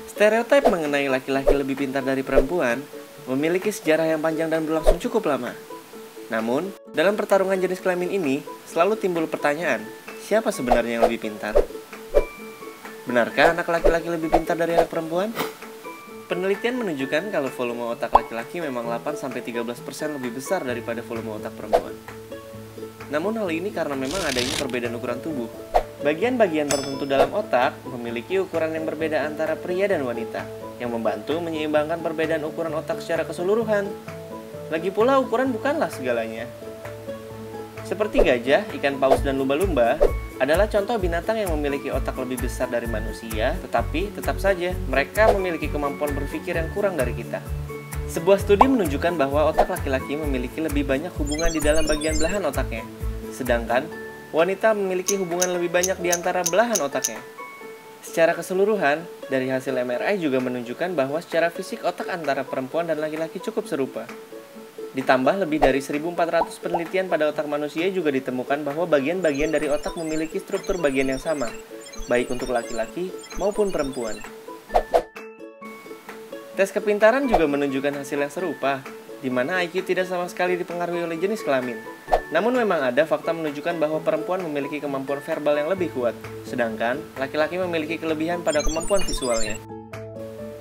Stereotip mengenai laki-laki lebih pintar dari perempuan memiliki sejarah yang panjang dan berlangsung cukup lama. Namun, dalam pertarungan jenis kelamin ini, selalu timbul pertanyaan, siapa sebenarnya yang lebih pintar? Benarkah anak laki-laki lebih pintar dari anak perempuan? Penelitian menunjukkan kalau volume otak laki-laki memang 8-13% lebih besar daripada volume otak perempuan. Namun hal ini karena memang adanya perbedaan ukuran tubuh. Bagian-bagian tertentu dalam otak memiliki ukuran yang berbeda antara pria dan wanita, yang membantu menyeimbangkan perbedaan ukuran otak secara keseluruhan. Lagi pula ukuran bukanlah segalanya. Seperti gajah, ikan paus, dan lumba-lumba adalah contoh binatang yang memiliki otak lebih besar dari manusia, tetapi tetap saja mereka memiliki kemampuan berpikir yang kurang dari kita. Sebuah studi menunjukkan bahwa otak laki-laki memiliki lebih banyak hubungan di dalam bagian belahan otaknya, sedangkan wanita memiliki hubungan lebih banyak di antara belahan otaknya. Secara keseluruhan, dari hasil MRI juga menunjukkan bahwa secara fisik otak antara perempuan dan laki-laki cukup serupa. Ditambah lebih dari 1.400 penelitian pada otak manusia juga ditemukan bahwa bagian-bagian dari otak memiliki struktur bagian yang sama, baik untuk laki-laki maupun perempuan. Tes kepintaran juga menunjukkan hasil yang serupa, di mana IQ tidak sama sekali dipengaruhi oleh jenis kelamin. Namun memang ada fakta menunjukkan bahwa perempuan memiliki kemampuan verbal yang lebih kuat, sedangkan laki-laki memiliki kelebihan pada kemampuan visualnya.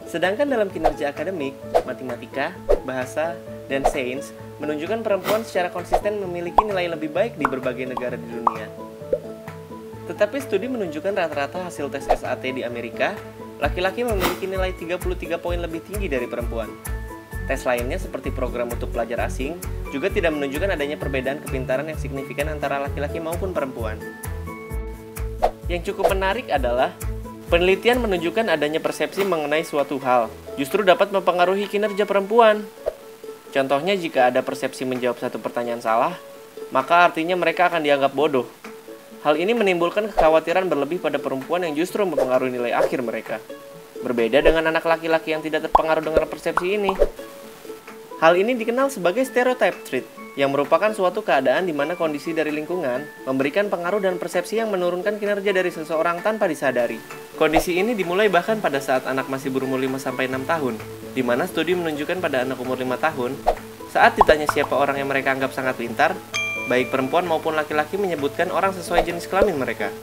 Sedangkan dalam kinerja akademik, matematika, bahasa, dan sains menunjukkan perempuan secara konsisten memiliki nilai lebih baik di berbagai negara di dunia. Tetapi studi menunjukkan rata-rata hasil tes SAT di Amerika, laki-laki memiliki nilai 33 poin lebih tinggi dari perempuan. Tes lainnya seperti program untuk pelajar asing juga tidak menunjukkan adanya perbedaan kepintaran yang signifikan antara laki-laki maupun perempuan. Yang cukup menarik adalah penelitian menunjukkan adanya persepsi mengenai suatu hal justru dapat mempengaruhi kinerja perempuan. Contohnya, jika ada persepsi menjawab satu pertanyaan salah, maka artinya mereka akan dianggap bodoh. Hal ini menimbulkan kekhawatiran berlebih pada perempuan yang justru mempengaruhi nilai akhir mereka. Berbeda dengan anak laki-laki yang tidak terpengaruh dengan persepsi ini. Hal ini dikenal sebagai stereotype trait, yang merupakan suatu keadaan di mana kondisi dari lingkungan memberikan pengaruh dan persepsi yang menurunkan kinerja dari seseorang tanpa disadari. Kondisi ini dimulai bahkan pada saat anak masih berumur 5-6 tahun, di mana studi menunjukkan pada anak umur 5 tahun, saat ditanya siapa orang yang mereka anggap sangat pintar, baik perempuan maupun laki-laki menyebutkan orang sesuai jenis kelamin mereka.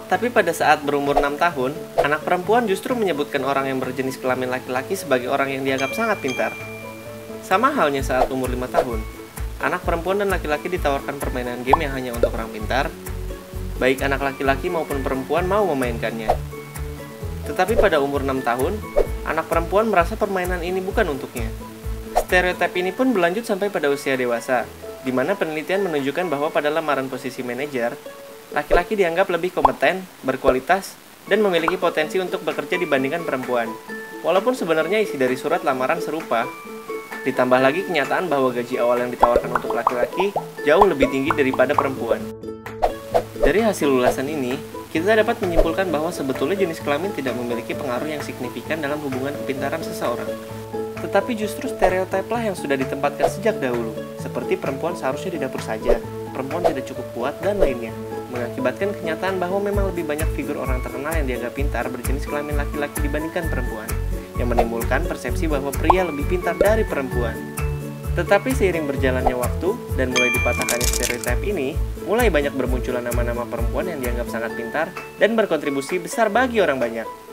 Tapi pada saat berumur 6 tahun, anak perempuan justru menyebutkan orang yang berjenis kelamin laki-laki sebagai orang yang dianggap sangat pintar. Sama halnya saat umur 5 tahun, anak perempuan dan laki-laki ditawarkan permainan game yang hanya untuk orang pintar, baik anak laki-laki maupun perempuan mau memainkannya. Tetapi pada umur 6 tahun, anak perempuan merasa permainan ini bukan untuknya. Stereotip ini pun berlanjut sampai pada usia dewasa, di mana penelitian menunjukkan bahwa pada lamaran posisi manajer, laki-laki dianggap lebih kompeten, berkualitas, dan memiliki potensi untuk bekerja dibandingkan perempuan. Walaupun sebenarnya isi dari surat lamaran serupa, ditambah lagi kenyataan bahwa gaji awal yang ditawarkan untuk laki-laki jauh lebih tinggi daripada perempuan. Dari hasil ulasan ini, kita dapat menyimpulkan bahwa sebetulnya jenis kelamin tidak memiliki pengaruh yang signifikan dalam hubungan kepintaran seseorang. Tetapi justru stereotiplah yang sudah ditempatkan sejak dahulu, seperti perempuan seharusnya di dapur saja, perempuan tidak cukup kuat, dan lainnya, mengakibatkan kenyataan bahwa memang lebih banyak figur orang terkenal yang dianggap pintar berjenis kelamin laki-laki dibandingkan perempuan, yang menimbulkan persepsi bahwa pria lebih pintar dari perempuan. Tetapi seiring berjalannya waktu dan mulai dipatahkannya stereotip ini, mulai banyak bermunculan nama-nama perempuan yang dianggap sangat pintar dan berkontribusi besar bagi orang banyak.